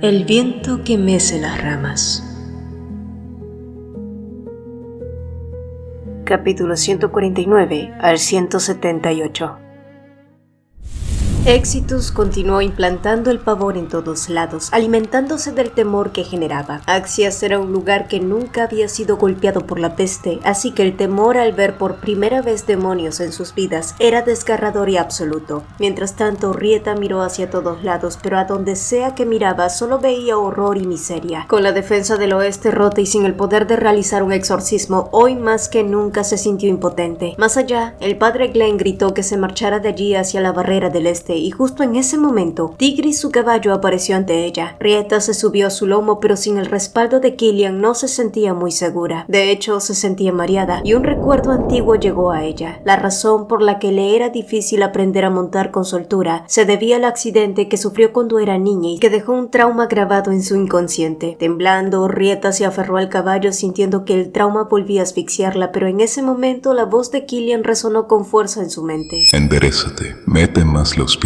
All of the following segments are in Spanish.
El viento que mece las ramas. Capítulo 149 al 178. Exitus continuó implantando el pavor en todos lados, alimentándose del temor que generaba. Axias era un lugar que nunca había sido golpeado por la peste, así que el temor al ver por primera vez demonios en sus vidas era desgarrador y absoluto. Mientras tanto, Rieta miró hacia todos lados, pero a donde sea que miraba solo veía horror y miseria. Con la defensa del oeste rota y sin el poder de realizar un exorcismo, hoy más que nunca se sintió impotente. Más allá, el padre Glenn gritó que se marchara de allí hacia la barrera del este, y justo en ese momento, Tigris, su caballo, apareció ante ella. Rieta se subió a su lomo, pero sin el respaldo de Killian no se sentía muy segura. De hecho, se sentía mareada, y un recuerdo antiguo llegó a ella. La razón por la que le era difícil aprender a montar con soltura se debía al accidente que sufrió cuando era niña y que dejó un trauma grabado en su inconsciente. Temblando, Rieta se aferró al caballo sintiendo que el trauma volvía a asfixiarla, pero en ese momento la voz de Killian resonó con fuerza en su mente. Enderezate, mete más los pies.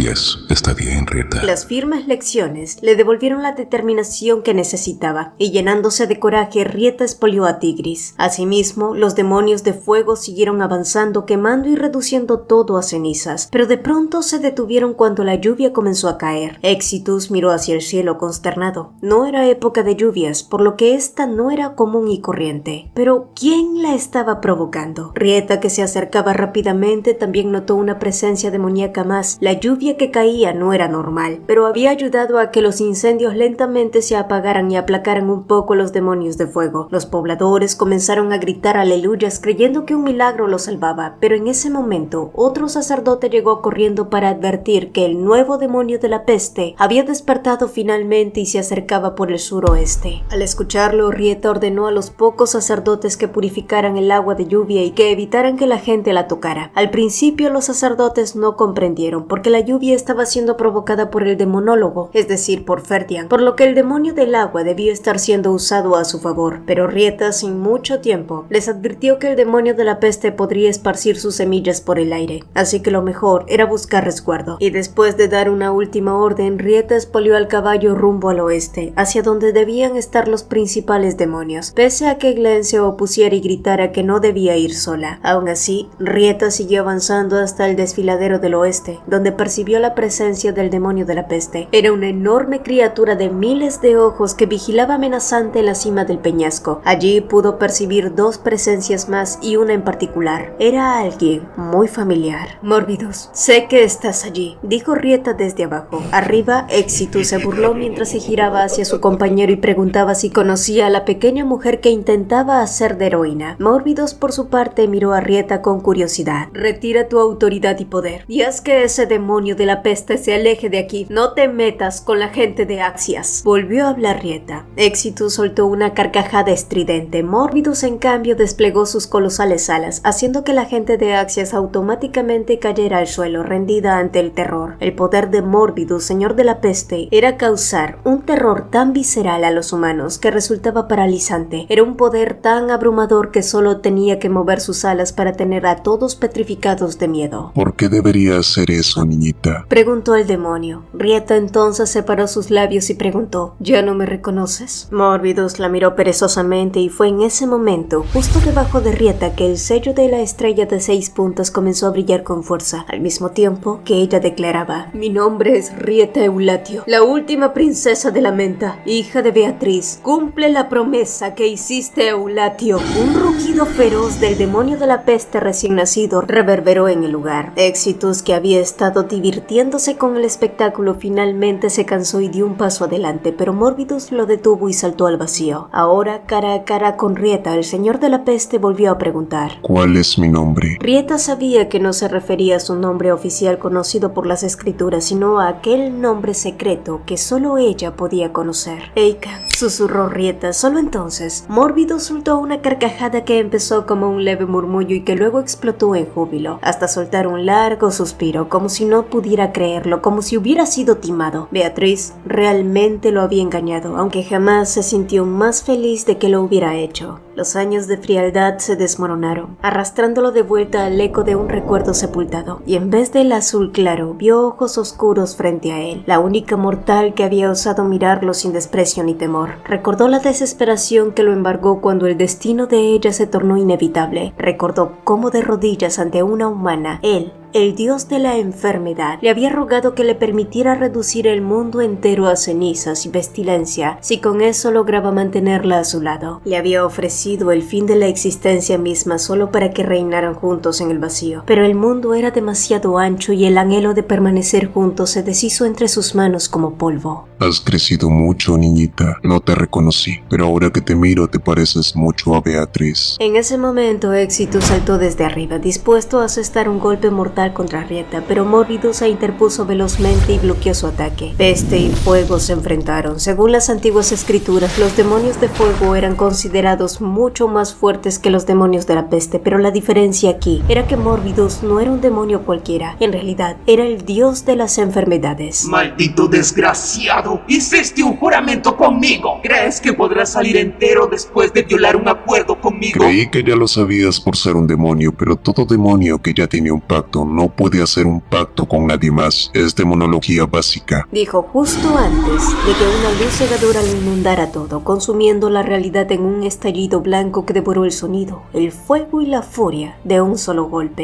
Está bien, Rieta. Las firmes lecciones le devolvieron la determinación que necesitaba, y llenándose de coraje, Rieta expolió a Tigris. Asimismo, los demonios de fuego siguieron avanzando, quemando y reduciendo todo a cenizas, pero de pronto se detuvieron cuando la lluvia comenzó a caer. Exitus miró hacia el cielo consternado. No era época de lluvias, por lo que esta no era común y corriente. Pero, ¿quién la estaba provocando? Rieta, que se acercaba rápidamente, también notó una presencia demoníaca más. La lluvia que caía no era normal, pero había ayudado a que los incendios lentamente se apagaran y aplacaran un poco los demonios de fuego. Los pobladores comenzaron a gritar aleluyas creyendo que un milagro los salvaba, pero en ese momento otro sacerdote llegó corriendo para advertir que el nuevo demonio de la peste había despertado finalmente y se acercaba por el suroeste. Al escucharlo, Rieta ordenó a los pocos sacerdotes que purificaran el agua de lluvia y que evitaran que la gente la tocara. Al principio los sacerdotes no comprendieron porque la lluvia estaba siendo provocada por el demonólogo, es decir, por Ferdian, por lo que el demonio del agua debía estar siendo usado a su favor. Pero Rieta, sin mucho tiempo, les advirtió que el demonio de la peste podría esparcir sus semillas por el aire, así que lo mejor era buscar resguardo. Y después de dar una última orden, Rieta expolió al caballo rumbo al oeste, hacia donde debían estar los principales demonios, pese a que Glenn se opusiera y gritara que no debía ir sola. Aún así, Rieta siguió avanzando hasta el desfiladero del oeste, donde percibió la presencia del demonio de la peste. Era una enorme criatura de miles de ojos que vigilaba amenazante en la cima del peñasco. Allí pudo percibir dos presencias más y una en particular. Era alguien muy familiar. Mórbidos, sé que estás allí, dijo Rieta desde abajo. Arriba, Exitus se burló mientras se giraba hacia su compañero y preguntaba si conocía a la pequeña mujer que intentaba hacer de heroína. Mórbidos, por su parte, miró a Rieta con curiosidad. Retira tu autoridad y poder, y haz que ese demonio de la peste se aleje de aquí. No te metas con la gente de Axias. Volvió a hablar Rieta. Exitus soltó una carcajada estridente. Mórbidos, en cambio, desplegó sus colosales alas, haciendo que la gente de Axias automáticamente cayera al suelo, rendida ante el terror. El poder de Mórbidos, señor de la peste, era causar un terror tan visceral a los humanos que resultaba paralizante. Era un poder tan abrumador que solo tenía que mover sus alas para tener a todos petrificados de miedo. ¿Por qué debería hacer eso, niñita? Preguntó el demonio. Rieta entonces separó sus labios y preguntó: ¿Ya no me reconoces? Mórbidos la miró perezosamente y fue en ese momento, justo debajo de Rieta, que el sello de la estrella de 6 puntas comenzó a brillar con fuerza, al mismo tiempo que ella declaraba: Mi nombre es Rieta Eulatio, la última princesa de la Menta, hija de Beatriz. Cumple la promesa que hiciste, Eulatio. Un rugido feroz del demonio de la peste recién nacido reverberó en el lugar. Exitus, que había estado divirtiéndose con el espectáculo, finalmente se cansó y dio un paso adelante, pero Mórbidos lo detuvo y saltó al vacío. Ahora, cara a cara con Rieta, el señor de la peste volvió a preguntar: ¿Cuál es mi nombre? Rieta sabía que no se refería a su nombre oficial conocido por las escrituras, sino a aquel nombre secreto que solo ella podía conocer. Eikan, susurró Rieta. Solo entonces, Mórbidos soltó una carcajada que empezó como un leve murmullo y que luego explotó en júbilo, hasta soltar un largo suspiro, como si no pudiera pudiera creerlo, como si hubiera sido timado. Beatriz realmente lo había engañado, aunque jamás se sintió más feliz de que lo hubiera hecho. Los años de frialdad se desmoronaron, arrastrándolo de vuelta al eco de un recuerdo sepultado, y en vez del azul claro, vio ojos oscuros frente a él, la única mortal que había osado mirarlo sin desprecio ni temor. Recordó la desesperación que lo embargó cuando el destino de ella se tornó inevitable. Recordó cómo de rodillas ante una humana, él, el dios de la enfermedad, le había rogado que le permitiera reducir el mundo entero a cenizas y pestilencia si con eso lograba mantenerla a su lado. Le había ofrecido el fin de la existencia misma solo para que reinaran juntos en el vacío, pero el mundo era demasiado ancho y el anhelo de permanecer juntos se deshizo entre sus manos como polvo. Has crecido mucho, niñita. No te reconocí, pero ahora que te miro te pareces mucho a Beatriz. En ese momento, Éxito saltó desde arriba, dispuesto a asestar un golpe mortal contra Rieta, pero Morbidus se interpuso velozmente y bloqueó su ataque. Peste y fuego se enfrentaron. Según las antiguas escrituras, los demonios de fuego eran considerados mucho más fuertes que los demonios de la peste, pero la diferencia aquí era que Morbidus no era un demonio cualquiera. En realidad, era el dios de las enfermedades. ¡Maldito desgraciado! ¡Hiciste un juramento conmigo! ¿Crees que podrás salir entero después de violar un acuerdo conmigo? Creí que ya lo sabías por ser un demonio, pero todo demonio que ya tiene un pacto no puede hacer un pacto con nadie más. Es demonología básica. Dijo justo antes de que una luz cegadora lo inundara todo, consumiendo la realidad en un estallido blanco que devoró el sonido, el fuego y la furia de un solo golpe.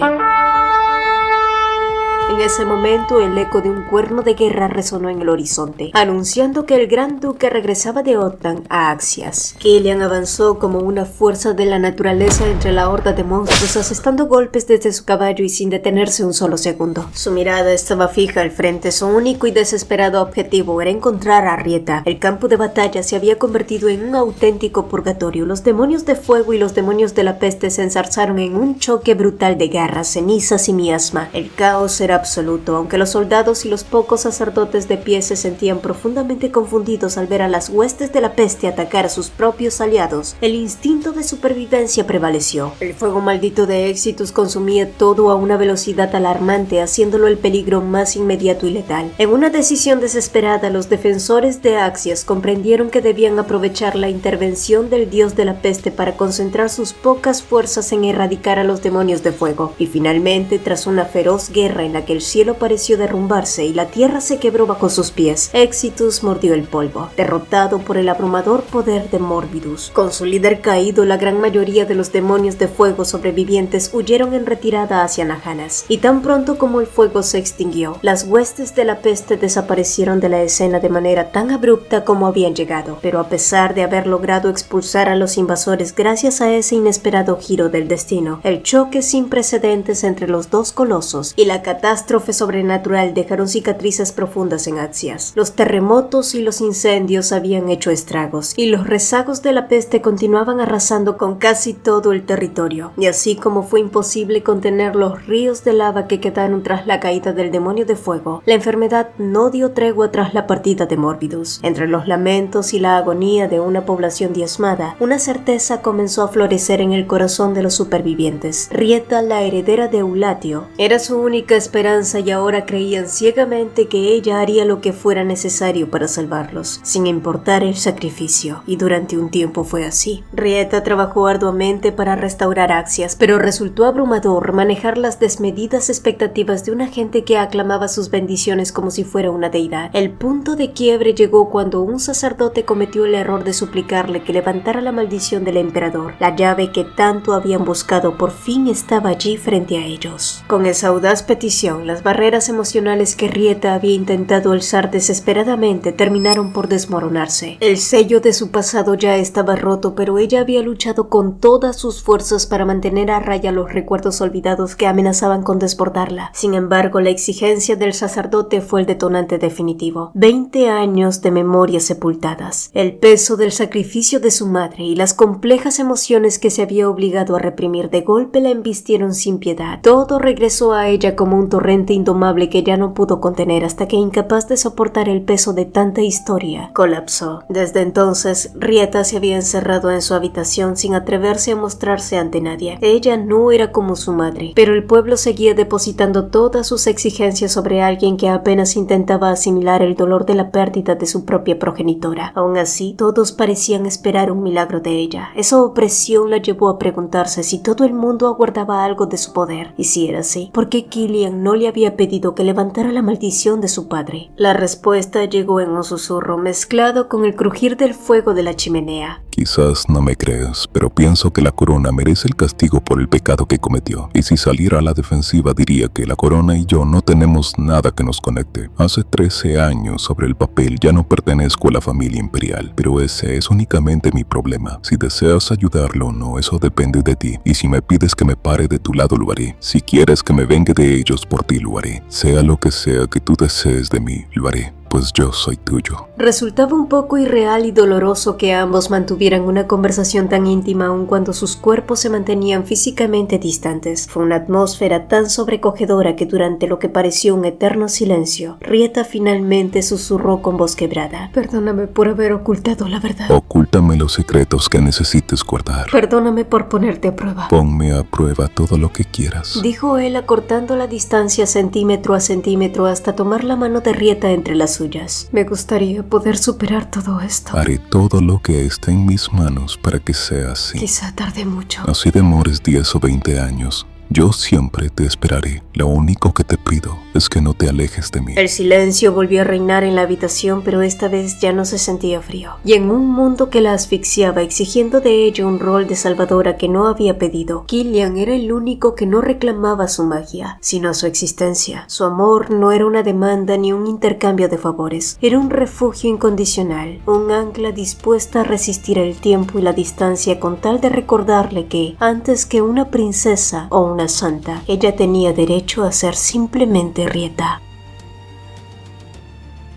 En ese momento, el eco de un cuerno de guerra resonó en el horizonte, anunciando que el gran duque regresaba de Ottan a Axias. Killian avanzó como una fuerza de la naturaleza entre la horda de monstruos, asestando golpes desde su caballo y sin detenerse un solo segundo. Su mirada estaba fija al frente, su único y desesperado objetivo era encontrar a Rieta. El campo de batalla se había convertido en un auténtico purgatorio. Los demonios de fuego y los demonios de la peste se enzarzaron en un choque brutal de garras, cenizas y miasma. El caos era absoluto, aunque los soldados y los pocos sacerdotes de pie se sentían profundamente confundidos al ver a las huestes de la peste atacar a sus propios aliados. El instinto de supervivencia prevaleció. El fuego maldito de Éxitus consumía todo a una velocidad alarmante, haciéndolo el peligro más inmediato y letal. En una decisión desesperada, los defensores de Axias comprendieron que debían aprovechar la intervención del dios de la peste para concentrar sus pocas fuerzas en erradicar a los demonios de fuego. Y finalmente, tras una feroz guerra en la que el cielo pareció derrumbarse y la tierra se quebró bajo sus pies, Éxitus mordió el polvo, derrotado por el abrumador poder de Morbidus. Con su líder caído, la gran mayoría de los demonios de fuego sobrevivientes huyeron en retirada hacia Najanas, y tan pronto como el fuego se extinguió, las huestes de la peste desaparecieron de la escena de manera tan abrupta como habían llegado. Pero a pesar de haber logrado expulsar a los invasores gracias a ese inesperado giro del destino, el choque sin precedentes entre los dos colosos y la catástrofe sobrenatural dejaron cicatrices profundas en Axias. Los terremotos y los incendios habían hecho estragos, y los rezagos de la peste continuaban arrasando con casi todo el territorio. Y así como fue imposible contener los ríos de lava que quedaron tras la caída del demonio de fuego, la enfermedad no dio tregua tras la partida de Morbidus. Entre los lamentos y la agonía de una población diezmada, una certeza comenzó a florecer en el corazón de los supervivientes. Rieta, la heredera de Eulatio, era su única esperanza, y ahora creían ciegamente que ella haría lo que fuera necesario para salvarlos, sin importar el sacrificio, y durante un tiempo fue así. Rieta trabajó arduamente para restaurar Axias, pero resultó abrumador manejar las desmedidas expectativas de una gente que aclamaba sus bendiciones como si fuera una deidad. El punto de quiebre llegó cuando un sacerdote cometió el error de suplicarle que levantara la maldición del emperador. La llave que tanto habían buscado por fin estaba allí frente a ellos. Con esa audaz petición, las barreras emocionales que Rieta había intentado alzar desesperadamente terminaron por desmoronarse. El sello de su pasado ya estaba roto, pero ella había luchado con todas sus fuerzas para mantener a raya los recuerdos olvidados que amenazaban con desbordarla. Sin embargo, la exigencia del sacerdote fue el detonante definitivo. 20 años de memorias sepultadas, el peso del sacrificio de su madre y las complejas emociones que se había obligado a reprimir de golpe la embistieron sin piedad. Todo regresó a ella como un torrente torrente indomable que ya no pudo contener hasta que, incapaz de soportar el peso de tanta historia, colapsó. Desde entonces, Rieta se había encerrado en su habitación sin atreverse a mostrarse ante nadie. Ella no era como su madre, pero el pueblo seguía depositando todas sus exigencias sobre alguien que apenas intentaba asimilar el dolor de la pérdida de su propia progenitora. Aún así, todos parecían esperar un milagro de ella. Esa opresión la llevó a preguntarse si todo el mundo aguardaba algo de su poder, y si era así, ¿por qué Killian no le había pedido que levantara la maldición de su padre? La respuesta llegó en un susurro mezclado con el crujir del fuego de la chimenea. Quizás no me creas, pero pienso que la corona merece el castigo por el pecado que cometió. Y si saliera a la defensiva diría que la corona y yo no tenemos nada que nos conecte. Hace 13 años sobre el papel ya no pertenezco a la familia imperial, pero ese es únicamente mi problema. Si deseas ayudarlo o no, eso depende de ti. Y si me pides que me pare de tu lado, lo haré. Si quieres que me vengue de ellos, por ti lo haré. Sea lo que sea que tú desees de mí, lo haré. Pues yo soy tuyo. Resultaba un poco irreal y doloroso que ambos mantuvieran una conversación tan íntima aun cuando sus cuerpos se mantenían físicamente distantes. Fue una atmósfera tan sobrecogedora que durante lo que pareció un eterno silencio, Rieta finalmente susurró con voz quebrada: perdóname por haber ocultado la verdad. Ocúltame los secretos que necesites guardar. Perdóname por ponerte a prueba. Ponme a prueba todo lo que quieras, dijo él, acortando la distancia centímetro a centímetro hasta tomar la mano de Rieta entre las suyas. Me gustaría poder superar todo esto. Haré todo lo que esté en mis manos para que sea así. Quizá tarde mucho. Así demores 10 o 20 años. Yo siempre te esperaré. Lo único que te pido es que no te alejes de mí. El silencio volvió a reinar en la habitación, pero esta vez ya no se sentía frío. Y en un mundo que la asfixiaba, exigiendo de ella un rol de salvadora que no había pedido, Killian era el único que no reclamaba su magia, sino su existencia. Su amor no era una demanda ni un intercambio de favores. Era un refugio incondicional, un ancla dispuesta a resistir el tiempo y la distancia con tal de recordarle que, antes que una princesa o una santa, ella tenía derecho a ser simplemente Rieta.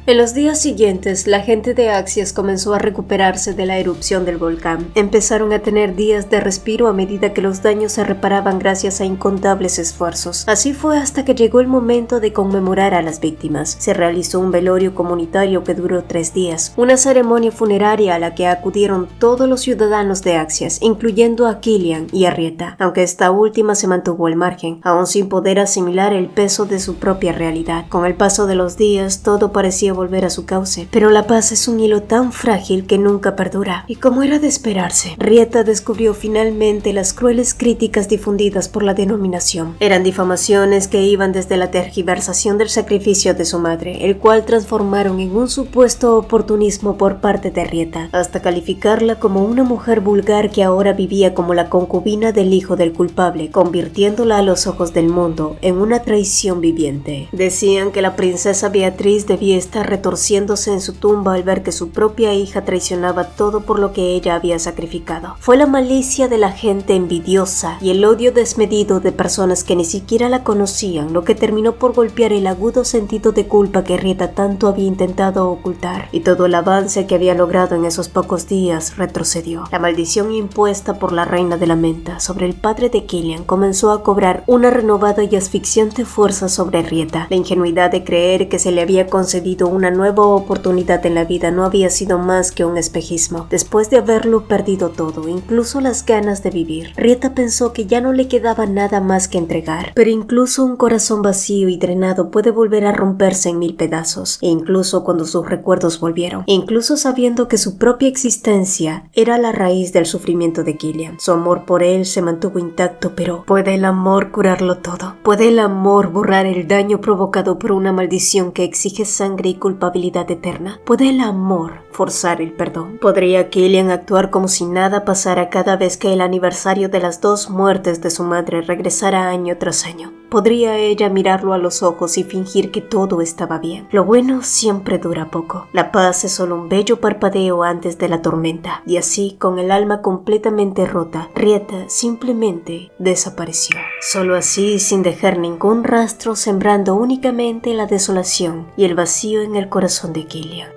En los días siguientes, la gente de Axias comenzó a recuperarse de la erupción del volcán. Empezaron a tener días de respiro a medida que los daños se reparaban gracias a incontables esfuerzos. Así fue hasta que llegó el momento de conmemorar a las víctimas. Se realizó un velorio comunitario que duró 3 días, una ceremonia funeraria a la que acudieron todos los ciudadanos de Axias, incluyendo a Killian y a Rieta, aunque esta última se mantuvo al margen, aún sin poder asimilar el peso de su propia realidad. Con el paso de los días, todo parecía volver a su cauce, pero la paz es un hilo tan frágil que nunca perdura, y como era de esperarse, Rieta descubrió finalmente las crueles críticas difundidas por la denominación. Eran difamaciones que iban desde la tergiversación del sacrificio de su madre, el cual transformaron en un supuesto oportunismo por parte de Rieta, hasta calificarla como una mujer vulgar que ahora vivía como la concubina del hijo del culpable, convirtiéndola a los ojos del mundo en una traición viviente. Decían que la princesa Beatriz debía estar retorciéndose en su tumba al ver que su propia hija traicionaba todo por lo que ella había sacrificado. Fue la malicia de la gente envidiosa y el odio desmedido de personas que ni siquiera la conocían lo que terminó por golpear el agudo sentido de culpa que Rieta tanto había intentado ocultar, y todo el avance que había logrado en esos pocos días retrocedió. La maldición impuesta por la reina de la menta sobre el padre de Killian comenzó a cobrar una renovada y asfixiante fuerza sobre Rieta. La ingenuidad de creer que se le había concedido una nueva oportunidad en la vida no había sido más que un espejismo. Después de haberlo perdido todo, incluso las ganas de vivir, Rieta pensó que ya no le quedaba nada más que entregar. Pero incluso un corazón vacío y drenado puede volver a romperse en 1000 pedazos, e incluso cuando sus recuerdos volvieron, e incluso sabiendo que su propia existencia era la raíz del sufrimiento de Killian. Su amor por él se mantuvo intacto, pero ¿puede el amor curarlo todo? ¿Puede el amor borrar el daño provocado por una maldición que exige sangre y culpabilidad eterna? ¿Puede el amor forzar el perdón? ¿Podría Killian actuar como si nada pasara cada vez que el aniversario de las 2 muertes de su madre regresara año tras año? ¿Podría ella mirarlo a los ojos y fingir que todo estaba bien? Lo bueno siempre dura poco. La paz es solo un bello parpadeo antes de la tormenta. Y así, con el alma completamente rota, Rieta simplemente desapareció. Solo así, sin dejar ningún rastro, sembrando únicamente la desolación y el vacío en el corazón de Killian.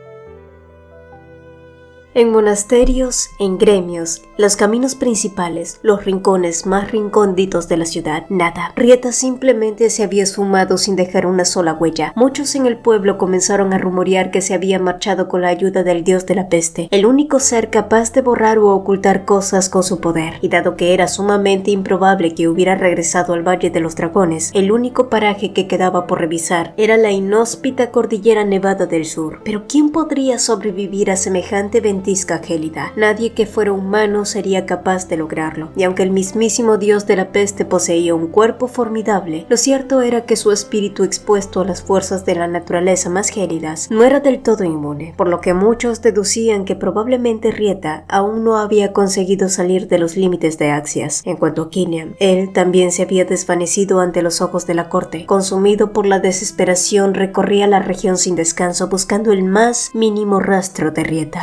En monasterios, en gremios, los caminos principales, los rincones más recónditos de la ciudad, nada. Rieta simplemente se había esfumado sin dejar una sola huella. Muchos en el pueblo comenzaron a rumorear que se había marchado con la ayuda del dios de la peste, el único ser capaz de borrar o ocultar cosas con su poder. Y dado que era sumamente improbable que hubiera regresado al Valle de los Dragones, el único paraje que quedaba por revisar era la inhóspita cordillera nevada del sur. Pero ¿quién podría sobrevivir a semejante ventisca gélida? Nadie que fuera humano sería capaz de lograrlo. Y aunque el mismísimo dios de la peste poseía un cuerpo formidable, lo cierto era que su espíritu, expuesto a las fuerzas de la naturaleza más gélidas, no era del todo inmune, por lo que muchos deducían que probablemente Rieta aún no había conseguido salir de los límites de Axias. En cuanto a Killian, él también se había desvanecido ante los ojos de la corte. Consumido por la desesperación, recorría la región sin descanso buscando el más mínimo rastro de Rieta.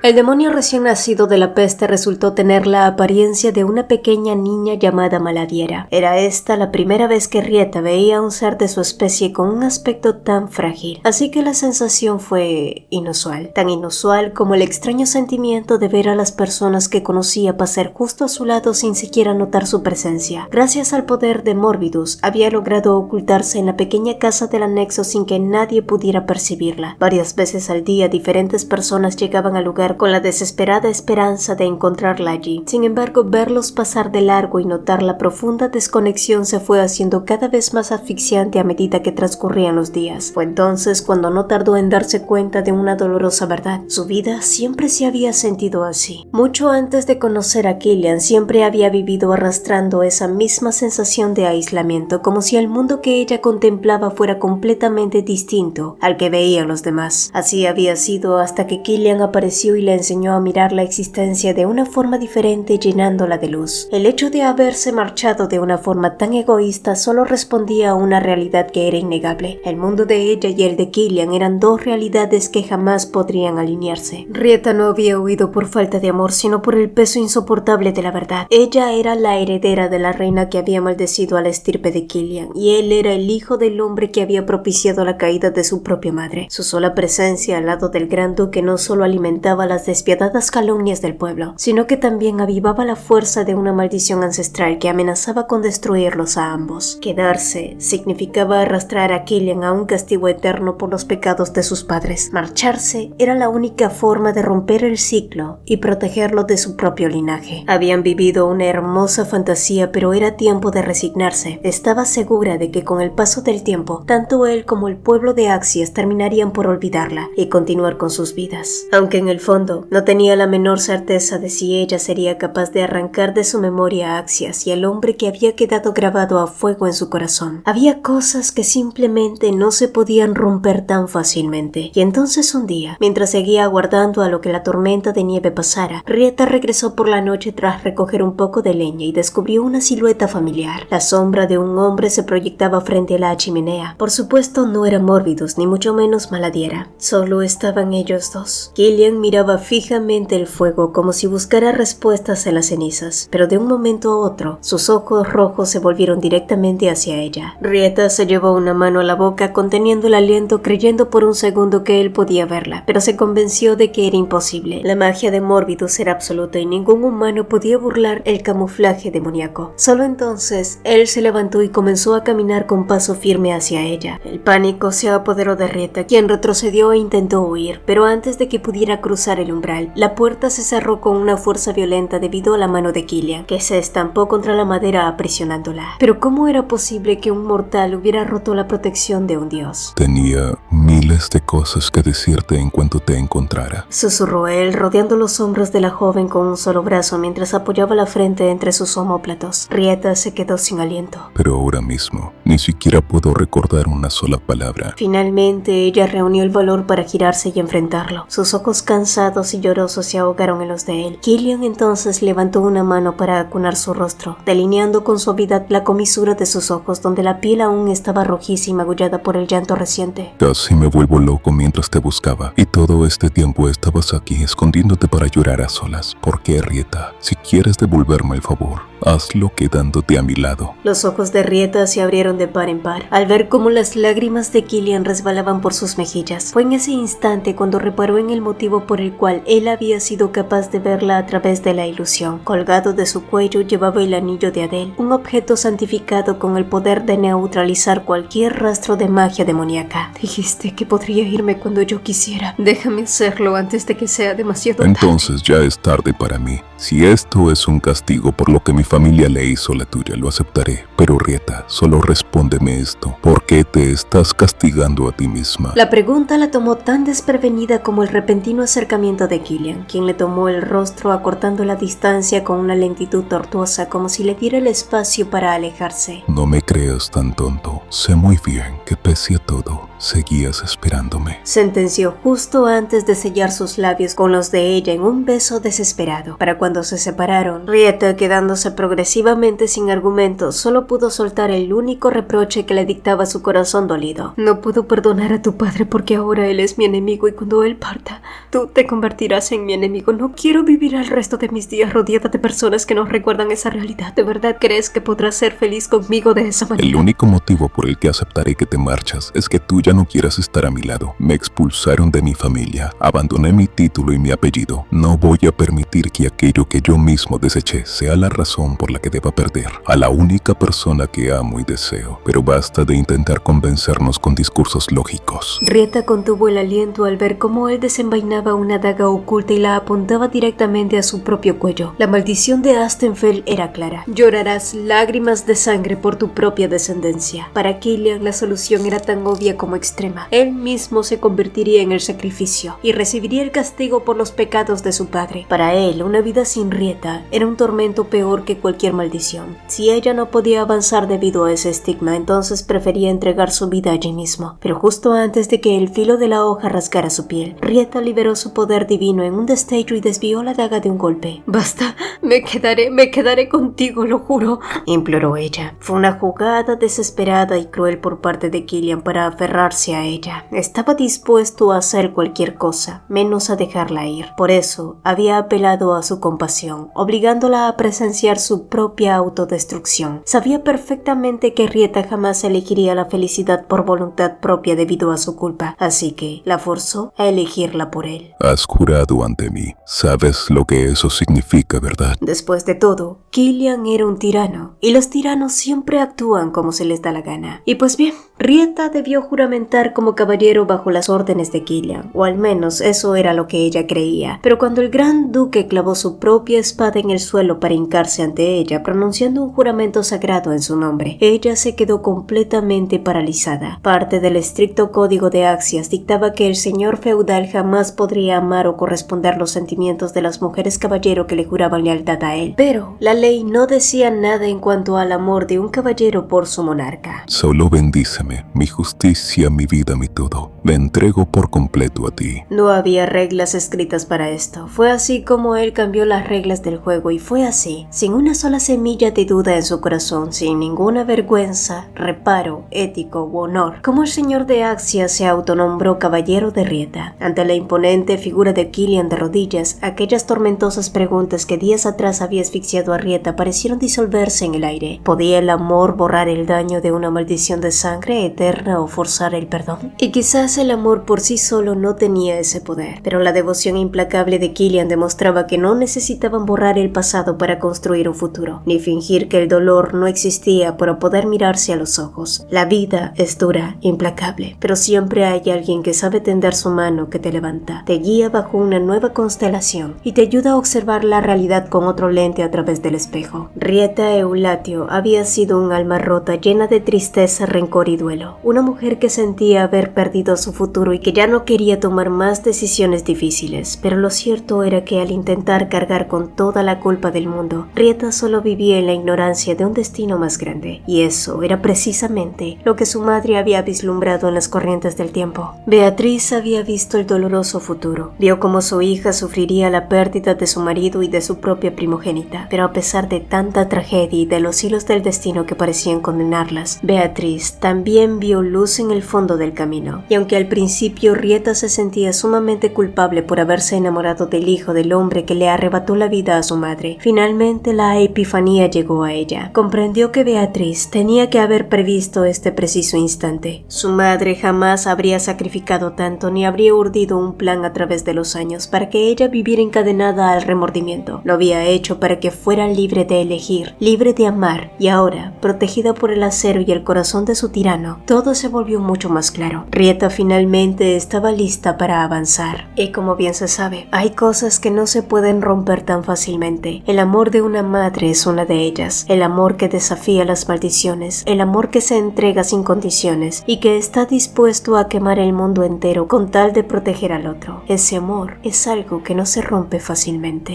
El demonio recién nacido de la peste resultó tener la apariencia de una pequeña niña llamada Maladiera. Era esta la primera vez que Rieta veía a un ser de su especie con un aspecto tan frágil, así que la sensación fue inusual, tan inusual como el extraño sentimiento de ver a las personas que conocía pasar justo a su lado sin siquiera notar su presencia. Gracias al poder de Morbidus, había logrado ocultarse en la pequeña casa del anexo sin que nadie pudiera percibirla. Varias veces al día diferentes personas llegaban al lugar con la desesperada esperanza de encontrarla allí. Sin embargo, verlos pasar de largo y notar la profunda desconexión se fue haciendo cada vez más asfixiante a medida que transcurrían los días. Fue entonces cuando no tardó en darse cuenta de una dolorosa verdad. Su vida siempre se había sentido así. Mucho antes de conocer a Killian, siempre había vivido arrastrando esa misma sensación de aislamiento, como si el mundo que ella contemplaba fuera completamente distinto al que veían los demás. Así había sido hasta que Killian apareció y le enseñó a mirar la existencia de una forma diferente, llenándola de luz. El hecho de haberse marchado de una forma tan egoísta solo respondía a una realidad que era innegable. El mundo de ella y el de Killian eran dos realidades que jamás podrían alinearse. Rieta no había huido por falta de amor, sino por el peso insoportable de la verdad. Ella era la heredera de la reina que había maldecido a la estirpe de Killian, y él era el hijo del hombre que había propiciado la caída de su propia madre. Su sola presencia al lado del gran duque no solo alimentaba las despiadadas calumnias del pueblo, sino que también avivaba la fuerza de una maldición ancestral que amenazaba con destruirlos a ambos. Quedarse significaba arrastrar a Killian a un castigo eterno por los pecados de sus padres. Marcharse era la única forma de romper el ciclo y protegerlo de su propio linaje. Habían vivido una hermosa fantasía, pero era tiempo de resignarse. Estaba segura de que con el paso del tiempo, tanto él como el pueblo de Axias terminarían por olvidarla y continuar con sus vidas. Aunque en el fondo no tenía la menor certeza de si ella sería capaz de arrancar de su memoria a Axias y al hombre que había quedado grabado a fuego en su corazón. Había cosas que simplemente no se podían romper tan fácilmente. Y entonces un día, mientras seguía aguardando a lo que la tormenta de nieve pasara, Rieta regresó por la noche tras recoger un poco de leña y descubrió una silueta familiar. La sombra de un hombre se proyectaba frente a la chimenea. Por supuesto no era Morbidus, ni mucho menos Maladiera. Solo estaban ellos dos. Killian miraba fijamente el fuego como si buscara respuestas en las cenizas, pero de un momento a otro, sus ojos rojos se volvieron directamente hacia ella. Rieta se llevó una mano a la boca conteniendo el aliento, creyendo por un segundo que él podía verla, pero se convenció de que era imposible. La magia de Morbidus era absoluta y ningún humano podía burlar el camuflaje demoníaco. Solo entonces, él se levantó y comenzó a caminar con paso firme hacia ella. El pánico se apoderó de Rieta, quien retrocedió e intentó huir, pero antes de que pudiera cruzar el umbral, la puerta se cerró con una fuerza violenta debido a la mano de Killian, que se estampó contra la madera aprisionándola. Pero ¿cómo era posible que un mortal hubiera roto la protección de un dios? Tenía miles de cosas que decirte en cuanto te encontrara, susurró él, rodeando los hombros de la joven con un solo brazo mientras apoyaba la frente entre sus omóplatos. Rieta se quedó sin aliento. Pero ahora mismo, ni siquiera puedo recordar una sola palabra. Finalmente, ella reunió el valor para girarse y enfrentarlo. Sus ojos cansados y llorosos se ahogaron en los de él. Killian entonces levantó una mano para acunar su rostro, delineando con suavidad la comisura de sus ojos donde la piel aún estaba rojiza y magullada por el llanto reciente. Casi me vuelvo vuelvo loco mientras te buscaba. Y todo este tiempo estabas aquí escondiéndote para llorar a solas. ¿Por qué, Rieta? Si quieres devolverme el favor, hazlo quedándote a mi lado. Los ojos de Rieta se abrieron de par en par al ver cómo las lágrimas de Killian resbalaban por sus mejillas. Fue en ese instante cuando reparó en el motivo por el cual él había sido capaz de verla a través de la ilusión. Colgado de su cuello llevaba el anillo de Adele, un objeto santificado con el poder de neutralizar cualquier rastro de magia demoníaca. Dijiste que podría irme cuando yo quisiera. Déjame hacerlo antes de que sea demasiado tarde. Entonces ya es tarde para mí. Si esto es un castigo por lo que mi familia le hizo a la tuya, lo aceptaré. Pero Rieta, solo respóndeme esto. ¿Por qué te estás castigando a ti misma? La pregunta la tomó tan desprevenida como el repentino acercamiento de Killian, quien le tomó el rostro acortando la distancia con una lentitud tortuosa como si le diera el espacio para alejarse. No me creas tan tonto. Sé muy bien que pese a todo, seguías esperándome. Sentenció justo antes de sellar sus labios con los de ella en un beso desesperado. Para cuando se separaron, Rieta, quedándose progresivamente sin argumentos, solo pudo soltar el único reproche que le dictaba su corazón dolido. No puedo perdonar a tu padre porque ahora él es mi enemigo y cuando él parta, tú te convertirás en mi enemigo. No quiero vivir el resto de mis días rodeada de personas que nos recuerdan esa realidad. ¿De verdad crees que podrás ser feliz conmigo de esa manera? El único motivo por el que aceptaré que te marchas es que tú ya no quieras estar a mi lado. Me expulsaron de mi familia, abandoné mi título y mi apellido. No voy a permitir que aquello que yo mismo deseché sea la razón por la que deba perder a la única persona que amo y deseo. Pero basta de intentar convencernos con discursos lógicos. Rieta contuvo el aliento al ver cómo él desenvainaba una daga oculta y la apuntaba directamente a su propio cuello. La maldición de Astenfeld era clara. Llorarás lágrimas de sangre por tu propia descendencia. Para Killian la solución era tan obvia como extrema. Él mismo se convertiría en el sacrificio y recibiría el castigo por los pecados de su padre. Para él, una vida sin Rieta era un tormento peor que cualquier maldición. Si ella no podía avanzar debido a ese estigma, entonces prefería entregar su vida allí mismo. Pero justo antes de que el filo de la hoja rasgara su piel, Rieta liberó su poder divino en un destello y desvió la daga de un golpe. «Basta, me quedaré contigo, lo juro», imploró ella. Fue una jugada desesperada y cruel por parte de Killian para aferrarse a ella. Estaba dispuesto a hacer cualquier cosa, menos a dejarla ir. Por eso había apelado a su compasión, obligándola a presenciar su propia autodestrucción. Sabía perfectamente que Rieta jamás elegiría la felicidad por voluntad propia debido a su culpa, así que la forzó a elegirla por él. Has jurado ante mí. Sabes lo que eso significa, ¿verdad? Después de todo, Killian era un tirano, y los tiranos siempre actúan como se les da la gana. Y pues bien, Rieta debió juramentar como caballero bajo las órdenes de Killian, o al menos eso era lo que ella creía. Pero cuando el gran duque clavó su propia espada en el suelo para hincarse ante ella, pronunciando un juramento sagrado en su nombre, ella se quedó completamente paralizada. Parte del estricto código de Axias dictaba que el señor feudal jamás podría amar o corresponder los sentimientos de las mujeres caballero que le juraban lealtad a él. Pero la ley no decía nada en cuanto al amor de un caballero por su monarca. Solo bendíceme, mi justicia, mi vida, mi todo. Me entrego por completo a ti. No había reglas escritas para esto. Fue así como él cambió las reglas del juego y fue así, sin una sola semilla de duda en su corazón, sin ninguna vergüenza, reparo, ético u honor, como el señor de Axias se autonombró caballero de Rieta. Ante la imponente figura de Killian de rodillas, aquellas tormentosas preguntas que días atrás había asfixiado a Rieta parecieron disolverse en el aire. ¿Podía el amor borrar el daño de una maldición de sangre eterna o forzar el perdón? Y quizás el amor por sí solo no tenía ese poder, pero la devoción implacable de Killian demostraba que no necesitaban borrar el pasado para construir un futuro, ni fingir que el dolor no existía para poder mirarse a los ojos. La vida es dura, implacable, pero siempre hay alguien que sabe tender su mano, que te levanta, te guía bajo una nueva constelación y te ayuda a observar la realidad con otro lente a través del espejo. Rieta Eulatio había sido un alma rota llena de tristeza, rencor y duelo. Una mujer que sentía haber perdido su futuro y que ya no quería tomar más decisiones difíciles, pero lo cierto era que al intentar cargar con toda la culpa del mundo, Rieta solo vivía en la ignorancia de un destino más grande, y eso era precisamente lo que su madre había vislumbrado en las corrientes del tiempo. Beatriz había visto el doloroso futuro, vio cómo su hija sufriría la pérdida de su marido y de su propia primogénita, pero a pesar de tanta tragedia y de los hilos del destino que parecían condenarlas, Beatriz también también vio luz en el fondo del camino, y aunque al principio Rieta se sentía sumamente culpable por haberse enamorado del hijo del hombre que le arrebató la vida a su madre, finalmente la epifanía llegó a ella. Comprendió que Beatriz tenía que haber previsto este preciso instante. Su madre jamás habría sacrificado tanto ni habría urdido un plan a través de los años para que ella viviera encadenada al remordimiento. Lo había hecho para que fuera libre de elegir, libre de amar, y ahora, protegida por el acero y el corazón de su tirano, todo se volvió mucho más claro. Rieta finalmente estaba lista para avanzar. Y como bien se sabe, hay cosas que no se pueden romper tan fácilmente. El amor de una madre es una de ellas. El amor que desafía las maldiciones, el amor que se entrega sin condiciones y que está dispuesto a quemar el mundo entero con tal de proteger al otro. Ese amor es algo que no se rompe fácilmente.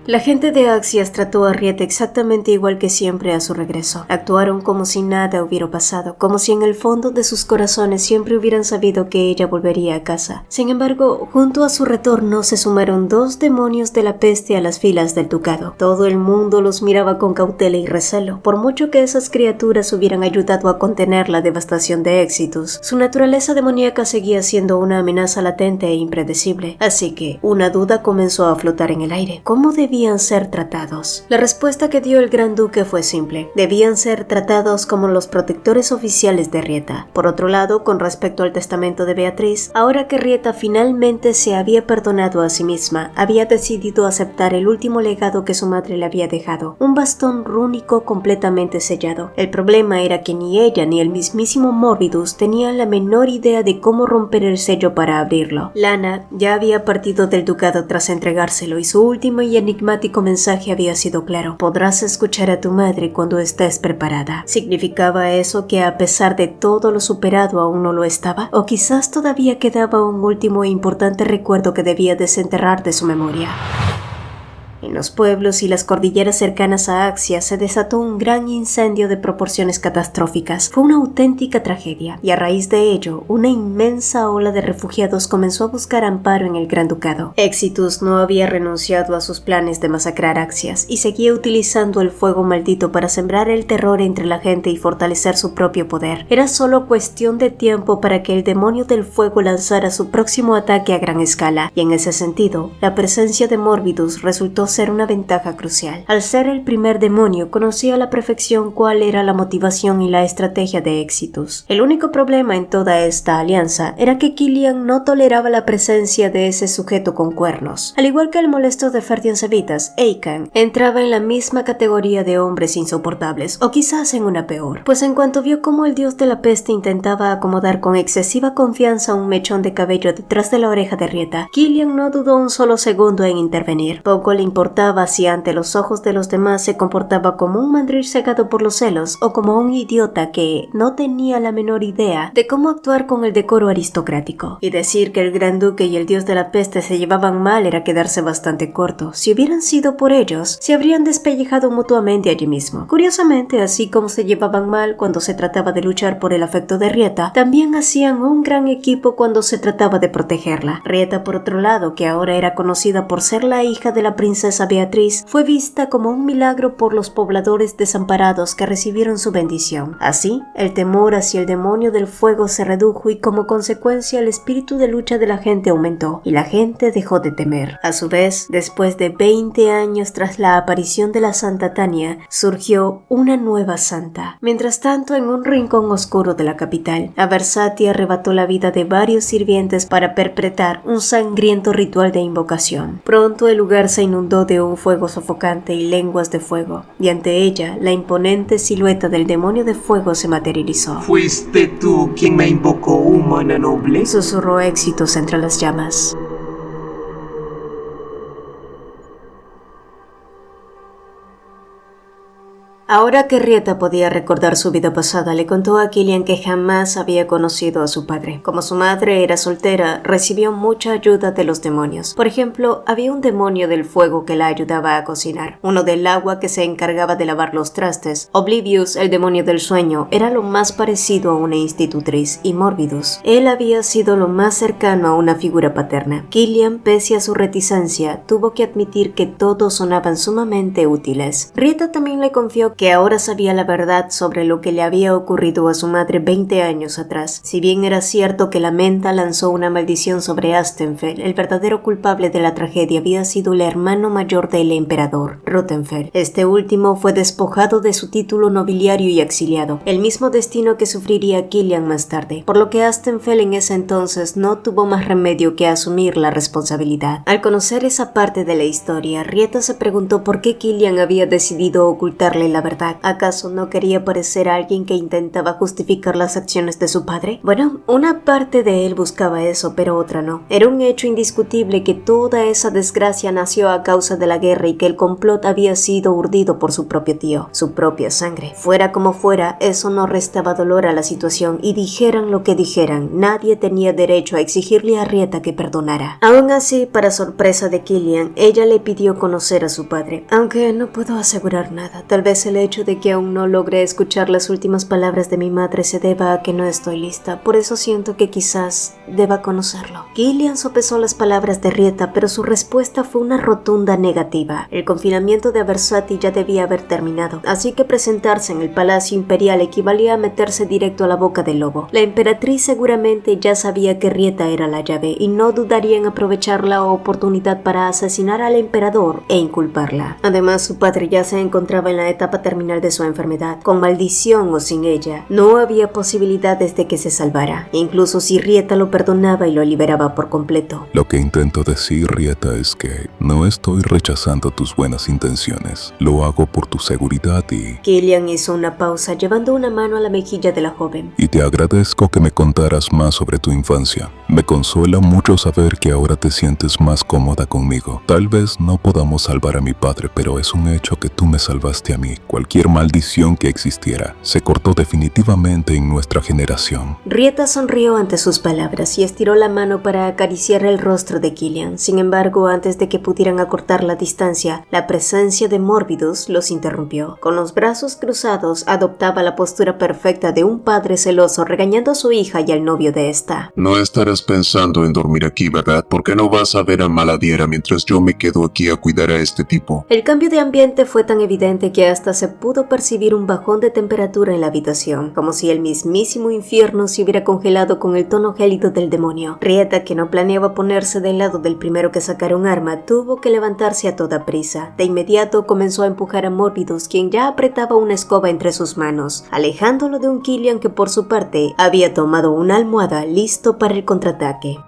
La gente de Axias trató a Rieta exactamente igual que siempre a su regreso. Actuaron como si nada hubiera pasado, como si en el fondo de sus corazones siempre hubieran sabido que ella volvería a casa. Sin embargo, junto a su retorno se sumaron 2 demonios de la peste a las filas del ducado. Todo el mundo los miraba con cautela y recelo. Por mucho que esas criaturas hubieran ayudado a contener la devastación de Exitus, su naturaleza demoníaca seguía siendo una amenaza latente e impredecible. Así que una duda comenzó a flotar en el aire. ¿Cómo debían ser tratados? La respuesta que dio el Gran Duque fue simple. Debían ser tratados como los protectores oficiales de Rieta. Por otro lado, con respecto al testamento de Beatriz, ahora que Rieta finalmente se había perdonado a sí misma, había decidido aceptar el último legado que su madre le había dejado, un bastón rúnico completamente sellado. El problema era que ni ella ni el mismísimo Morbidus tenían la menor idea de cómo romper el sello para abrirlo. Lana ya había partido del ducado tras entregárselo y su último y enigmático mensaje había sido claro: podrás escuchar a tu madre cuando estés preparada. ¿Significaba eso que a pesar de todo lo superado aún no lo estaba? ¿O quizás todavía quedaba un último e importante recuerdo que debía desenterrar de su memoria? En los pueblos y las cordilleras cercanas a Axia se desató un gran incendio de proporciones catastróficas. Fue una auténtica tragedia, y a raíz de ello, una inmensa ola de refugiados comenzó a buscar amparo en el Gran Ducado. Exitus no había renunciado a sus planes de masacrar Axias, y seguía utilizando el fuego maldito para sembrar el terror entre la gente y fortalecer su propio poder. Era solo cuestión de tiempo para que el demonio del fuego lanzara su próximo ataque a gran escala, y en ese sentido, la presencia de Morbidus resultó ser una ventaja crucial. Al ser el primer demonio, conocía a la perfección cuál era la motivación y la estrategia de Exitus. El único problema en toda esta alianza era que Killian no toleraba la presencia de ese sujeto con cuernos. Al igual que el molesto de Ferdian Sevitas, Eikan entraba en la misma categoría de hombres insoportables, o quizás en una peor, pues en cuanto vio cómo el dios de la peste intentaba acomodar con excesiva confianza un mechón de cabello detrás de la oreja de Rieta, Killian no dudó un solo segundo en intervenir. Poco le importaba si ante los ojos de los demás se comportaba como un mandril cegado por los celos o como un idiota que no tenía la menor idea de cómo actuar con el decoro aristocrático. Y decir que el Gran Duque y el dios de la peste se llevaban mal era quedarse bastante corto. Si hubieran sido por ellos, se habrían despellejado mutuamente allí mismo. Curiosamente, así como se llevaban mal cuando se trataba de luchar por el afecto de Rieta, también hacían un gran equipo cuando se trataba de protegerla. Rieta, por otro lado, que ahora era conocida por ser la hija de la princesa Beatriz, fue vista como un milagro por los pobladores desamparados que recibieron su bendición. Así, el temor hacia el demonio del fuego se redujo y como consecuencia el espíritu de lucha de la gente aumentó y la gente dejó de temer. A su vez, después de 20 años tras la aparición de la Santa Tania, surgió una nueva santa. Mientras tanto, en un rincón oscuro de la capital, Aversati arrebató la vida de varios sirvientes para perpetrar un sangriento ritual de invocación. Pronto el lugar se inundó de un fuego sofocante y lenguas de fuego, y ante ella la imponente silueta del demonio de fuego se materializó. ¿Fuiste tú quien me invocó, humana noble?, susurró Exitus entre las llamas. Ahora que Rieta podía recordar su vida pasada, le contó a Killian que jamás había conocido a su padre. Como su madre era soltera, recibió mucha ayuda de los demonios. Por ejemplo, había un demonio del fuego que la ayudaba a cocinar, uno del agua que se encargaba de lavar los trastes. Oblivious, el demonio del sueño, era lo más parecido a una institutriz, y Morbidus, él había sido lo más cercano a una figura paterna. Killian, pese a su reticencia, tuvo que admitir que todos sonaban sumamente útiles. Rieta también le confió que ahora sabía la verdad sobre lo que le había ocurrido a su madre 20 años atrás. Si bien era cierto que la menta lanzó una maldición sobre Astenfeld, el verdadero culpable de la tragedia había sido el hermano mayor del emperador, Rothenfeld. Este último fue despojado de su título nobiliario y exiliado, el mismo destino que sufriría Killian más tarde, por lo que Astenfeld en ese entonces no tuvo más remedio que asumir la responsabilidad. Al conocer esa parte de la historia, Rieta se preguntó por qué Killian había decidido ocultarle la verdad. ¿Acaso no quería parecer alguien que intentaba justificar las acciones de su padre? Bueno, una parte de él buscaba eso, pero otra no. Era un hecho indiscutible que toda esa desgracia nació a causa de la guerra y que el complot había sido urdido por su propio tío, su propia sangre. Fuera como fuera, eso no restaba dolor a la situación y dijeran lo que dijeran, nadie tenía derecho a exigirle a Rieta que perdonara. Aún así, para sorpresa de Killian, ella le pidió conocer a su padre, aunque no puedo asegurar nada. Tal vez el hecho de que aún no logré escuchar las últimas palabras de mi madre se deba a que no estoy lista, por eso siento que quizás deba conocerlo. Killian sopesó las palabras de Rieta, pero su respuesta fue una rotunda negativa. El confinamiento de Aversati ya debía haber terminado, así que presentarse en el Palacio Imperial equivalía a meterse directo a la boca del lobo. La emperatriz seguramente ya sabía que Rieta era la llave y no dudaría en aprovechar la oportunidad para asesinar al emperador e inculparla. Además, su padre ya se encontraba en la etapa terminal de su enfermedad. Con maldición o sin ella, no había posibilidades de que se salvara, incluso si Rieta lo perdonaba y lo liberaba por completo. Lo que intento decir, Rieta, es que no estoy rechazando tus buenas intenciones. Lo hago por tu seguridad y... Killian hizo una pausa, llevando una mano a la mejilla de la joven. Y te agradezco que me contaras más sobre tu infancia. Me consuela mucho saber que ahora te sientes más cómoda conmigo. Tal vez no podamos salvar a mi padre, pero es un hecho que tú me salvaste a mí. Cualquier maldición que existiera se cortó definitivamente en nuestra generación. Rieta sonrió ante sus palabras y estiró la mano para acariciar el rostro de Killian. Sin embargo, antes de que pudieran acortar la distancia, la presencia de Morbidus los interrumpió. Con los brazos cruzados, adoptaba la postura perfecta de un padre celoso regañando a su hija y al novio de esta. No estarás pensando en dormir aquí, ¿verdad? ¿Por qué no vas a ver a Maladiera mientras yo me quedo aquí a cuidar a este tipo? El cambio de ambiente fue tan evidente que hasta se pudo percibir un bajón de temperatura en la habitación, como si el mismísimo infierno se hubiera congelado con el tono gélido del demonio. Rieta, que no planeaba ponerse del lado del primero que sacara un arma, tuvo que levantarse a toda prisa. De inmediato comenzó a empujar a Morbidus, quien ya apretaba una escoba entre sus manos, alejándolo de un Killian que por su parte había tomado una almohada listo para el contraataque.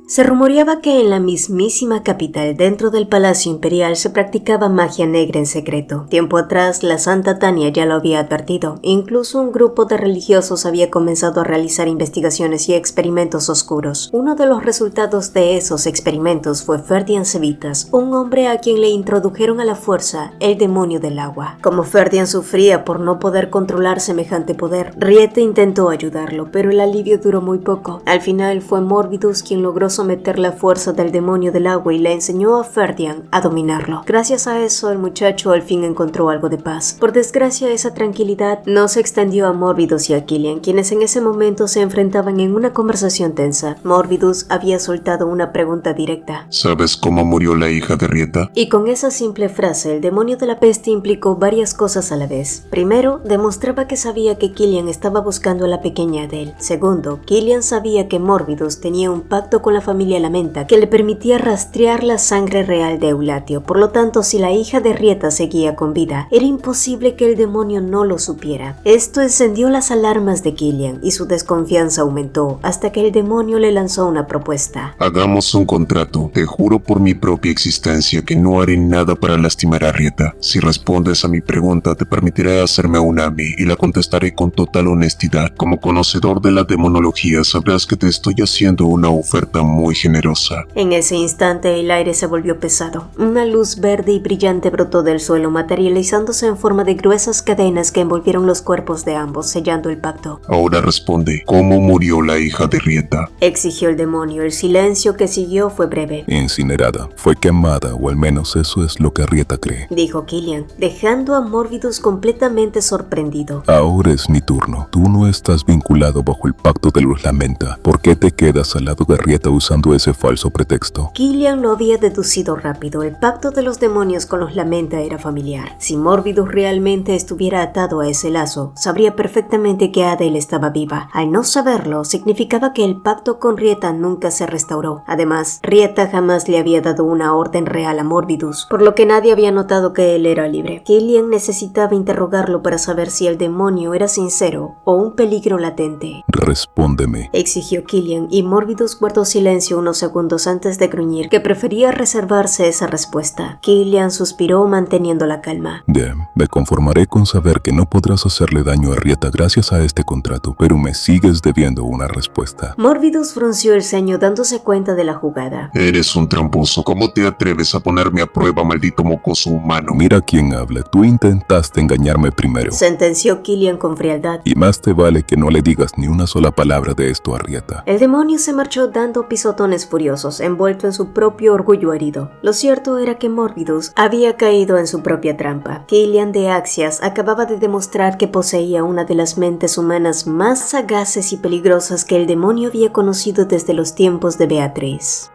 Se rumoreaba que en la mismísima capital, dentro del Palacio Imperial, se practicaba magia negra en secreto. Tiempo atrás, la Santa Tania ya lo había advertido. Incluso un grupo de religiosos había comenzado a realizar investigaciones y experimentos oscuros. Uno de los resultados de esos experimentos fue Ferdian Cevitas, un hombre a quien le introdujeron a la fuerza el demonio del agua. Como Ferdian sufría por no poder controlar semejante poder, Rieta intentó ayudarlo, pero el alivio duró muy poco. Al final fue Morbidus quien logró someter la fuerza del demonio del agua y le enseñó a Ferdian a dominarlo. Gracias a eso, el muchacho al fin encontró algo de paz. Por desgracia, esa tranquilidad no se extendió a Morbidus y a Killian, quienes en ese momento se enfrentaban en una conversación tensa. Morbidus había soltado una pregunta directa. ¿Sabes cómo murió la hija de Rieta? Y con esa simple frase, el demonio de la peste implicó varias cosas a la vez. Primero, demostraba que sabía que Killian estaba buscando a la pequeña Adele. Segundo, Killian sabía que Morbidus tenía un pacto con la familia Lamenta que le permitía rastrear la sangre real de Eulatio. Por lo tanto, si la hija de Rieta seguía con vida, era imposible que el demonio no lo supiera. Esto encendió las alarmas de Killian y su desconfianza aumentó hasta que el demonio le lanzó una propuesta. Hagamos un contrato. Te juro por mi propia existencia que no haré nada para lastimar a Rieta. Si respondes a mi pregunta, te permitiré hacerme una a mí y la contestaré con total honestidad. Como conocedor de la demonología, sabrás que te estoy haciendo una oferta muy generosa. En ese instante el aire se volvió pesado. Una luz verde y brillante brotó del suelo, materializándose en forma de gruesas cadenas que envolvieron los cuerpos de ambos, sellando el pacto. Ahora responde, ¿cómo murió la hija de Rieta? Exigió el demonio. El silencio que siguió fue breve. Incinerada, fue quemada, o al menos eso es lo que Rieta cree, dijo Killian, dejando a Morbidus completamente sorprendido. Ahora es mi turno. Tú no estás vinculado bajo el pacto de los Lamenta. ¿Por qué te quedas al lado de Rieta usando ese falso pretexto. Killian lo había deducido rápido. El pacto de los demonios con los Lamenta era familiar. Si Morbidus realmente estuviera atado a ese lazo, sabría perfectamente que Adele estaba viva. Al no saberlo, significaba que el pacto con Rieta nunca se restauró. Además, Rieta jamás le había dado una orden real a Morbidus, por lo que nadie había notado que él era libre. Killian necesitaba interrogarlo para saber si el demonio era sincero o un peligro latente. Respóndeme, exigió Killian, y Morbidus guardó silencio unos segundos antes de gruñir que prefería reservarse esa respuesta. Killian suspiró manteniendo la calma. Bien, me conformaré con saber que no podrás hacerle daño a Rieta gracias a este contrato, pero me sigues debiendo una respuesta. Morbidus frunció el ceño dándose cuenta de la jugada. Eres un tramposo. ¿Cómo te atreves a ponerme a prueba, maldito mocoso humano? Mira quién habla, tú intentaste engañarme primero. Sentenció Killian con frialdad. Y más te vale que no le digas ni una sola palabra de esto a Rieta. El demonio se marchó dando pisotones furiosos, envuelto en su propio orgullo herido. Lo cierto era que Morbidus había caído en su propia trampa. Killian de Axias acababa de demostrar que poseía una de las mentes humanas más sagaces y peligrosas que el demonio había conocido desde los tiempos de Beatriz.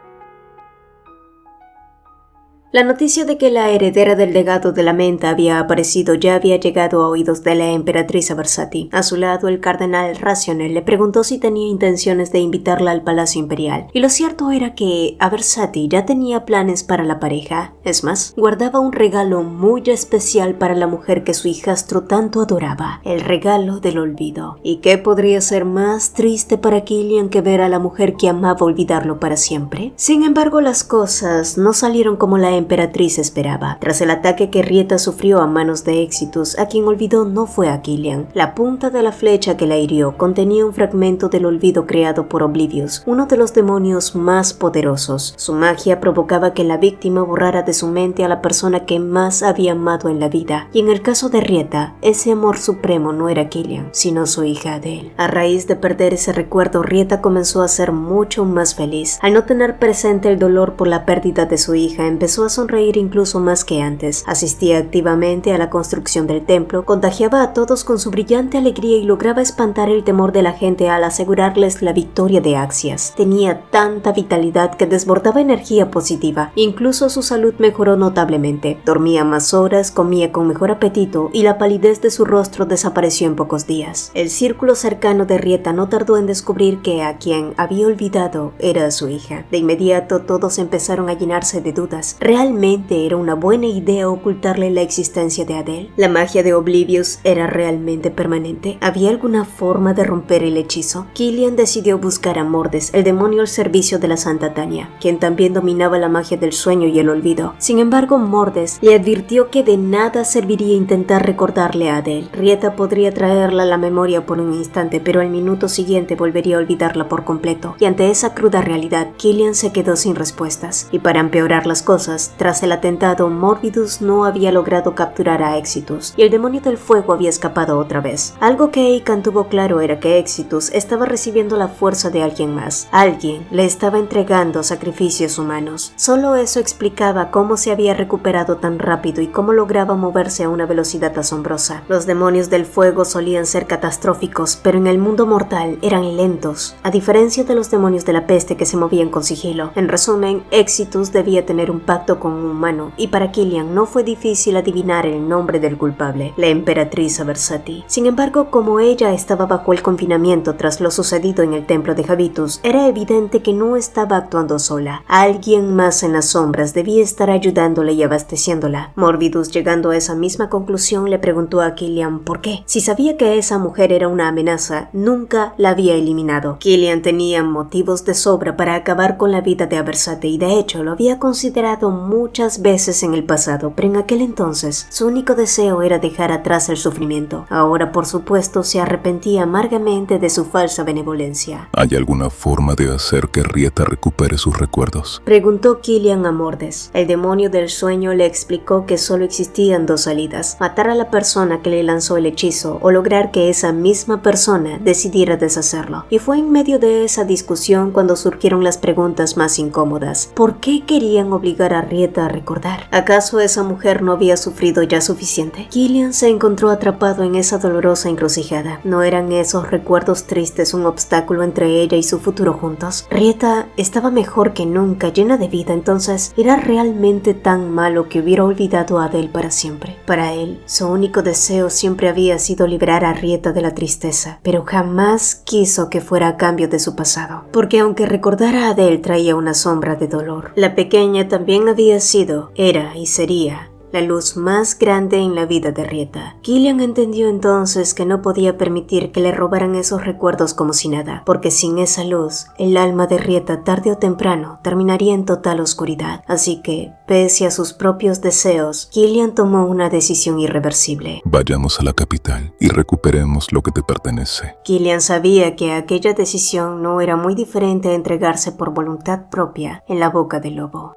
La noticia de que la heredera del legado de Lamenta había aparecido ya había llegado a oídos de la emperatriz Aversati. A su lado, el cardenal Racionel le preguntó si tenía intenciones de invitarla al palacio imperial, y lo cierto era que Aversati ya tenía planes para la pareja. Es más, guardaba un regalo muy especial para la mujer que su hijastro tanto adoraba, el regalo del olvido. ¿Y qué podría ser más triste para Killian que ver a la mujer que amaba olvidarlo para siempre? Sin embargo, las cosas no salieron como la emperatriz esperaba. Tras el ataque que Rieta sufrió a manos de Exitus, a quien olvidó no fue a Killian. La punta de la flecha que la hirió contenía un fragmento del olvido creado por Oblivious, uno de los demonios más poderosos. Su magia provocaba que la víctima borrara de su mente a la persona que más había amado en la vida, y en el caso de Rieta, ese amor supremo no era Killian, sino su hija Adele. A raíz de perder ese recuerdo, Rieta comenzó a ser mucho más feliz. Al no tener presente el dolor por la pérdida de su hija, empezó a sonreír incluso más que antes. Asistía activamente a la construcción del templo, contagiaba a todos con su brillante alegría y lograba espantar el temor de la gente al asegurarles la victoria de Axias. Tenía tanta vitalidad que desbordaba energía positiva. Incluso su salud mejoró notablemente. Dormía más horas, comía con mejor apetito y la palidez de su rostro desapareció en pocos días. El círculo cercano de Rieta no tardó en descubrir que a quien había olvidado era a su hija. De inmediato todos empezaron a llenarse de dudas. ¿Realmente era una buena idea ocultarle la existencia de Adele? ¿La magia de Oblivious era realmente permanente? ¿Había alguna forma de romper el hechizo? Killian decidió buscar a Mordes, el demonio al servicio de la Santa Tania, quien también dominaba la magia del sueño y el olvido. Sin embargo, Mordes le advirtió que de nada serviría intentar recordarle a Adele. Rieta podría traerla a la memoria por un instante, pero al minuto siguiente volvería a olvidarla por completo. Y ante esa cruda realidad, Killian se quedó sin respuestas. Y para empeorar las cosas, tras el atentado, Morbidus no había logrado capturar a Exitus, y el demonio del fuego había escapado otra vez. Algo que Eikan tuvo claro era que Exitus estaba recibiendo la fuerza de alguien más. Alguien le estaba entregando sacrificios humanos. Solo eso explicaba cómo se había recuperado tan rápido y cómo lograba moverse a una velocidad asombrosa. Los demonios del fuego solían ser catastróficos, pero en el mundo mortal eran lentos, a diferencia de los demonios de la peste que se movían con sigilo. En resumen, Exitus debía tener un pacto con un humano, y para Killian no fue difícil adivinar el nombre del culpable, la emperatriz Aversati. Sin embargo, como ella estaba bajo el confinamiento tras lo sucedido en el templo de Habitus, era evidente que no estaba actuando sola. Alguien más en las sombras debía estar ayudándola y abasteciéndola. Morbidus, llegando a esa misma conclusión, le preguntó a Killian por qué. Si sabía que esa mujer era una amenaza, nunca la había eliminado. Killian tenía motivos de sobra para acabar con la vida de Aversati, y de hecho lo había considerado muchas veces en el pasado, pero en aquel entonces su único deseo era dejar atrás el sufrimiento. Ahora, por supuesto, se arrepentía amargamente de su falsa benevolencia. ¿Hay alguna forma de hacer que Rieta recupere sus recuerdos? Preguntó Killian a Mordes. El demonio del sueño le explicó que solo existían dos salidas: matar a la persona que le lanzó el hechizo o lograr que esa misma persona decidiera deshacerlo. Y fue en medio de esa discusión cuando surgieron las preguntas más incómodas. ¿Por qué querían obligar a Rieta a recordar. ¿Acaso esa mujer no había sufrido ya suficiente? Killian se encontró atrapado en esa dolorosa encrucijada. ¿No eran esos recuerdos tristes un obstáculo entre ella y su futuro juntos? Rieta estaba mejor que nunca, llena de vida, entonces ¿era realmente tan malo que hubiera olvidado a Adele para siempre? Para él, su único deseo siempre había sido liberar a Rieta de la tristeza, pero jamás quiso que fuera a cambio de su pasado, porque aunque recordar a Adele traía una sombra de dolor, la pequeña también había sido, era y sería la luz más grande en la vida de Rieta. Killian entendió entonces que no podía permitir que le robaran esos recuerdos como si nada, porque sin esa luz, el alma de Rieta tarde o temprano terminaría en total oscuridad. Así que, pese a sus propios deseos, Killian tomó una decisión irreversible. Vayamos a la capital y recuperemos lo que te pertenece. Killian sabía que aquella decisión no era muy diferente a entregarse por voluntad propia en la boca del lobo.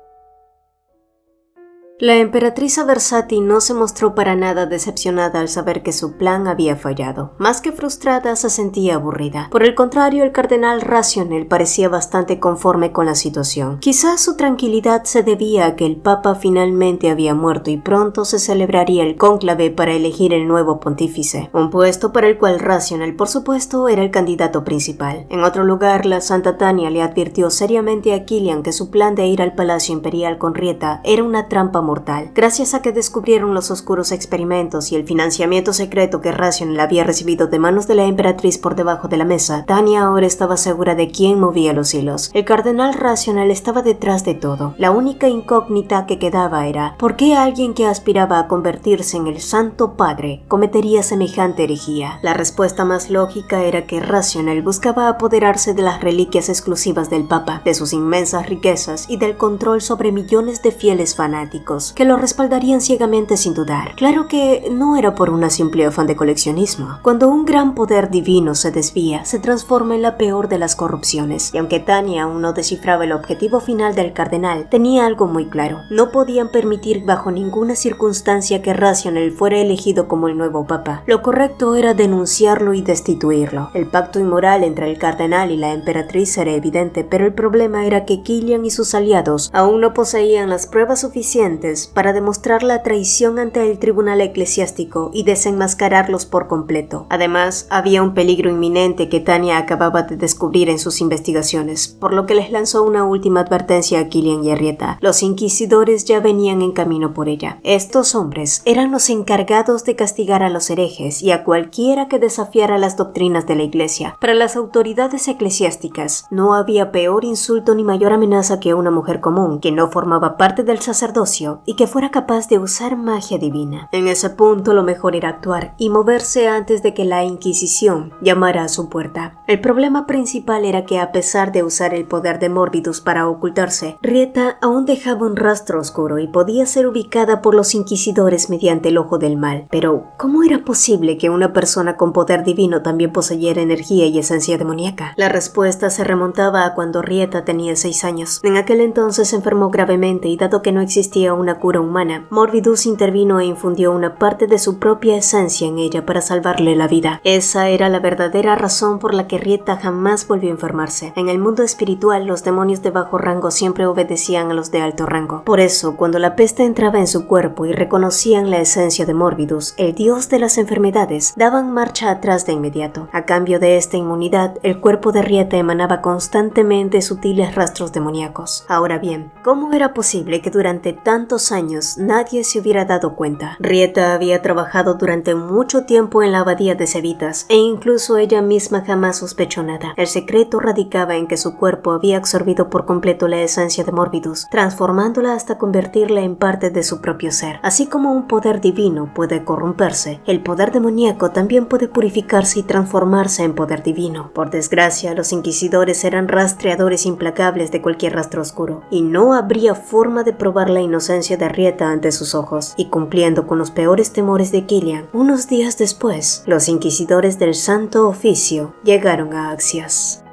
La emperatriz Aversati no se mostró para nada decepcionada al saber que su plan había fallado. Más que frustrada, se sentía aburrida. Por el contrario, el cardenal Racionel parecía bastante conforme con la situación. Quizás su tranquilidad se debía a que el papa finalmente había muerto y pronto se celebraría el cónclave para elegir el nuevo pontífice, un puesto para el cual Racionel, por supuesto, era el candidato principal. En otro lugar, la Santa Tania le advirtió seriamente a Killian que su plan de ir al Palacio Imperial con Rieta era una trampa mortal. Gracias a que descubrieron los oscuros experimentos y el financiamiento secreto que Racionel había recibido de manos de la emperatriz por debajo de la mesa, Tania ahora estaba segura de quién movía los hilos. El cardenal Racionel estaba detrás de todo. La única incógnita que quedaba era ¿por qué alguien que aspiraba a convertirse en el Santo Padre cometería semejante herejía? La respuesta más lógica era que Racionel buscaba apoderarse de las reliquias exclusivas del Papa, de sus inmensas riquezas y del control sobre millones de fieles fanáticos que lo respaldarían ciegamente sin dudar. Claro que no era por una simple afán de coleccionismo. Cuando un gran poder divino se desvía, se transforma en la peor de las corrupciones, y aunque Tania aún no descifraba el objetivo final del cardenal, tenía algo muy claro: no podían permitir bajo ninguna circunstancia que Racionel fuera elegido como el nuevo papa. Lo correcto era denunciarlo y destituirlo. El pacto inmoral entre el cardenal y la emperatriz era evidente, pero el problema era que Killian y sus aliados aún no poseían las pruebas suficientes para demostrar la traición ante el tribunal eclesiástico y desenmascararlos por completo. Además, había un peligro inminente que Tania acababa de descubrir en sus investigaciones, por lo que les lanzó una última advertencia a Killian y a Rieta. Los inquisidores ya venían en camino por ella. Estos hombres eran los encargados de castigar a los herejes y a cualquiera que desafiara las doctrinas de la Iglesia. Para las autoridades eclesiásticas, no había peor insulto ni mayor amenaza que una mujer común que no formaba parte del sacerdocio y que fuera capaz de usar magia divina. En ese punto lo mejor era actuar y moverse antes de que la Inquisición llamara a su puerta. El problema principal era que a pesar de usar el poder de Morbidus para ocultarse, Rieta aún dejaba un rastro oscuro y podía ser ubicada por los inquisidores mediante el ojo del mal. Pero, ¿cómo era posible que una persona con poder divino también poseyera energía y esencia demoníaca? La respuesta se remontaba a cuando Rieta tenía 6 años. En aquel entonces se enfermó gravemente y dado que no existía una cura humana, Morbidus intervino e infundió una parte de su propia esencia en ella para salvarle la vida. Esa era la verdadera razón por la que Rieta jamás volvió a enfermarse. En el mundo espiritual, los demonios de bajo rango siempre obedecían a los de alto rango. Por eso, cuando la peste entraba en su cuerpo y reconocían la esencia de Morbidus, el dios de las enfermedades, daban marcha atrás de inmediato. A cambio de esta inmunidad, el cuerpo de Rieta emanaba constantemente sutiles rastros demoníacos. Ahora bien, ¿cómo era posible que durante tantos años nadie se hubiera dado cuenta? Rieta había trabajado durante mucho tiempo en la abadía de Cevitas e incluso ella misma jamás sospechó nada. El secreto radicaba en que su cuerpo había absorbido por completo la esencia de Morbidus, transformándola hasta convertirla en parte de su propio ser. Así como un poder divino puede corromperse, el poder demoníaco también puede purificarse y transformarse en poder divino. Por desgracia, los inquisidores eran rastreadores implacables de cualquier rastro oscuro, y no habría forma de probar la inocencia de Rieta ante sus ojos. Y cumpliendo con los peores temores de Killian, unos días después, los inquisidores del Santo Oficio llegaron a Axias.